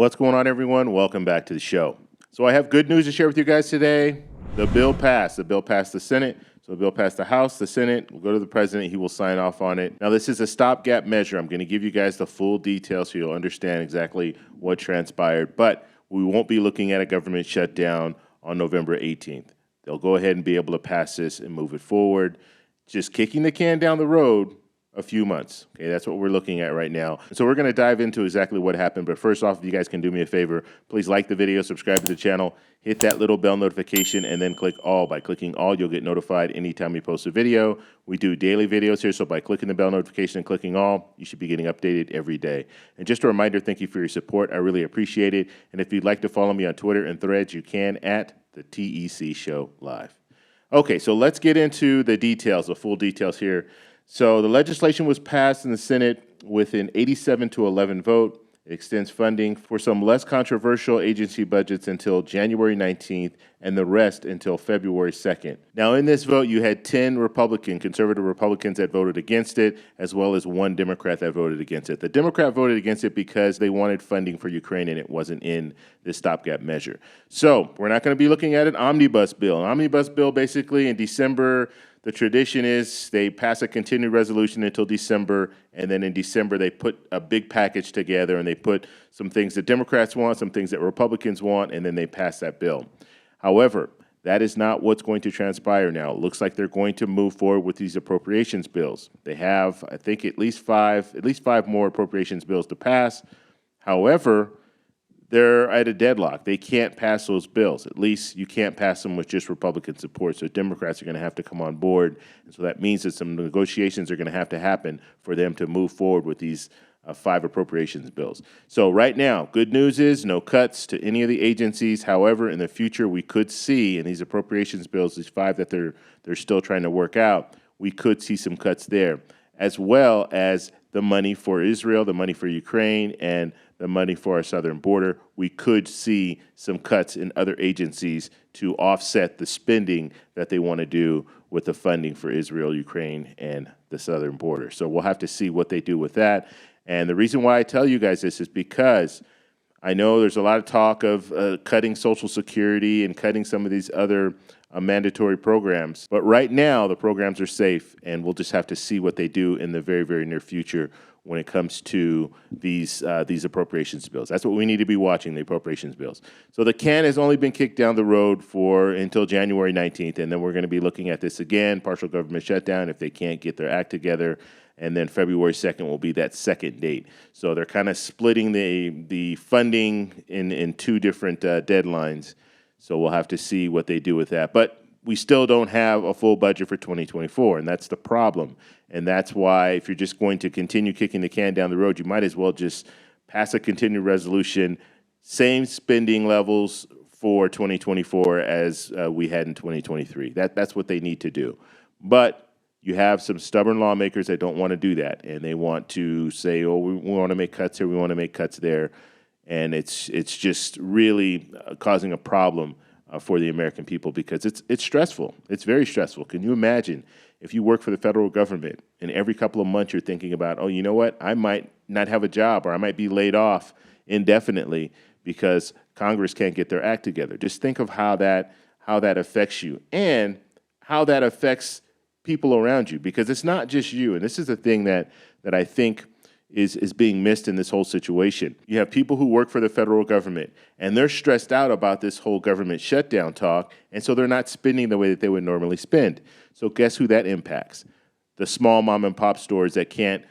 What's going on, everyone? Welcome back to the show. So I have good news to share with you guys today. The bill passed. The bill passed the Senate. So the bill passed the House, the Senate. We'll go to the president. He will sign off on it. Now, this is a stopgap measure. I'm going to give you guys the full details so you'll understand exactly what transpired. But we won't be looking at a government shutdown on November 18th. They'll go ahead and be able to pass this and move it forward. Just kicking the can down the road a few months. Okay, that's what we're looking at right now. So we're going to dive into exactly what happened. But first off, if you guys can do me a favor, please like the video, subscribe to the channel, hit that little bell notification, and then click all. By clicking all, you'll get notified anytime we post a video. We do daily videos here, so by clicking the bell notification and clicking all, you should be getting updated every day. And just a reminder, thank you for your support. I really appreciate it. And if you'd like to follow me on Twitter and Threads, you can at the TEC Show Live. Okay, so let's get into the details, the full details here. So the legislation was passed in the Senate with an 87-11 vote. It extends funding for some less controversial agency budgets until January 19th and the rest until February 2nd. Now, in this vote, you had 10 conservative Republicans that voted against it, as well as one Democrat that voted against it. The Democrat voted against it because they wanted funding for Ukraine and it wasn't in this stopgap measure. So we're not going to be looking at an omnibus bill. An omnibus bill, basically, in December, the tradition is they pass a continued resolution until December, and then in December they put a big package together and they put some things that Democrats want, some things that Republicans want, and then they pass that bill. However, that is not what's going to transpire now. It looks like they're going to move forward with these appropriations bills. They have, I think, at least five more appropriations bills to pass. However, they're at a deadlock. They can't pass those bills. At least you can't pass them with just Republican support. So Democrats are going to have to come on board. And so that means that some negotiations are going to have to happen for them to move forward with these 5 appropriations bills. So right now, good news is no cuts to any of the agencies. However, in the future, we could see in these appropriations bills, these 5 that they're still trying to work out, we could see some cuts there, as well as the money for Israel, the money for Ukraine, and the money for our southern border. We could see some cuts in other agencies to offset the spending that they want to do with the funding for Israel, Ukraine, and the southern border. So we'll have to see what they do with that. And the reason why I tell you guys this is because I know there's a lot of talk of cutting Social Security and cutting some of these other mandatory programs. But right now, the programs are safe, and we'll just have to see what they do in the very, very near future when it comes to these appropriations bills. That's what we need to be watching, the appropriations bills. So the can has only been kicked down the road until January 19th, and then we're going to be looking at this again, partial government shutdown, if they can't get their act together. And then February 2nd will be that second date. So they're kind of splitting the funding in 2 different deadlines. So we'll have to see what they do with that. But we still don't have a full budget for 2024, and that's the problem. And that's why if you're just going to continue kicking the can down the road, you might as well just pass a continued resolution, same spending levels for 2024 as we had in 2023. That's what they need to do. But you have some stubborn lawmakers that don't want to do that, and they want to say, oh, we want to make cuts here, we want to make cuts there, and it's just really causing a problem for the American people because it's stressful. It's very stressful. Can you imagine if you work for the federal government and every couple of months you're thinking about, oh, you know what, I might not have a job or I might be laid off indefinitely because Congress can't get their act together. Just think of how that affects you and how that affects people around you, because it's not just you. And this is the thing that I think is being missed in this whole situation. You have people who work for the federal government, and they're stressed out about this whole government shutdown talk, and so they're not spending the way that they would normally spend. So guess who that impacts? The small mom and pop stores that can't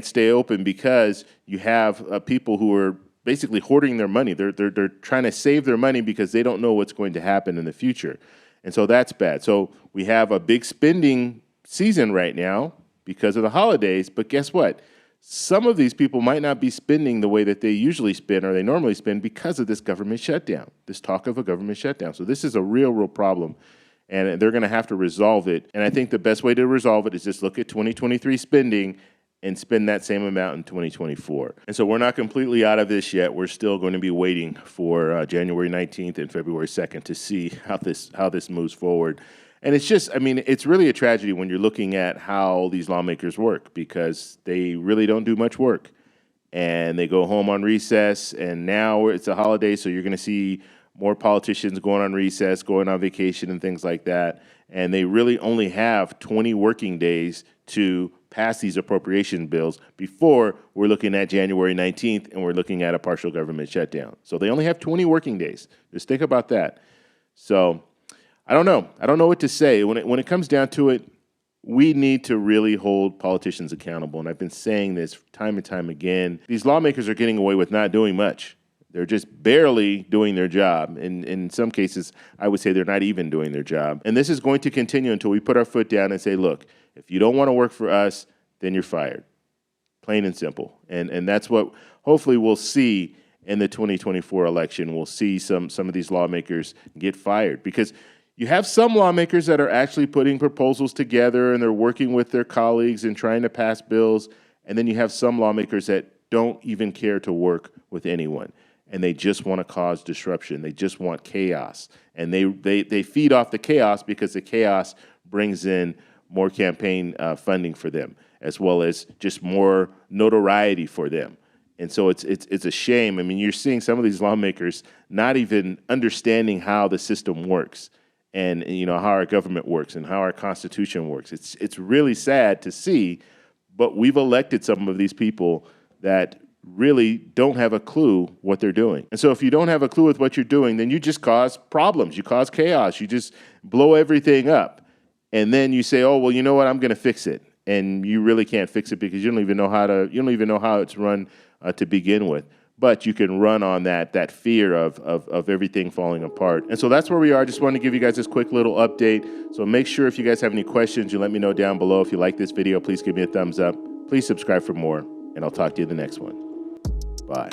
stay open because you have people who are basically hoarding their money. They're trying to save their money because they don't know what's going to happen in the future. And so that's bad. So we have a big spending season right now because of the holidays, but guess what? Some of these people might not be spending the way that they usually spend or they normally spend because of this government shutdown, this talk of a government shutdown. So this is a real problem, and they're going to have to resolve it. And I think the best way to resolve it is just look at 2023 spending and spend that same amount in 2024. And so we're not completely out of this yet. We're still going to be waiting for January 19th and February 2nd to see how this moves forward. And it's just, I mean, it's really a tragedy when you're looking at how these lawmakers work because they really don't do much work. and they go home on recess, and now it's a holiday, so you're going to see more politicians going on recess, going on vacation and things like that, and they really only have 20 working days to pass these appropriation bills before we're looking at January 19th and we're looking at a partial government shutdown. So they only have 20 working days. Just think about that. So I don't know. I don't know what to say. When it comes down to it, we need to really hold politicians accountable. And I've been saying this time and time again. These lawmakers are getting away with not doing much. They're just barely doing their job. And in some cases, I would say they're not even doing their job. And this is going to continue until we put our foot down and say, look, if you don't want to work for us, then you're fired. Plain and simple. And that's what hopefully we'll see in the 2024 election. We'll see some of these lawmakers get fired, because you have some lawmakers that are actually putting proposals together and they're working with their colleagues and trying to pass bills. And then you have some lawmakers that don't even care to work with anyone. And they just want to cause disruption. They just want chaos. And they feed off the chaos because the chaos brings in more campaign funding for them, as well as just more notoriety for them. And so it's a shame. I mean, you're seeing some of these lawmakers not even understanding how the system works, and how our government works and how our Constitution works. It's really sad to see, but we've elected some of these people that really don't have a clue what they're doing. And so if you don't have a clue with what you're doing, then you just cause problems. You cause chaos. You just blow everything up. And then you say, oh, well, you know what? I'm going to fix it. And you really can't fix it because you don't even know how it's run to begin with. But you can run on that fear of everything falling apart. And so that's where we are. Just wanted to give you guys this quick little update. So make sure if you guys have any questions, you let me know down below. If you like this video, please give me a thumbs up. Please subscribe for more, and I'll talk to you in the next one. Bye.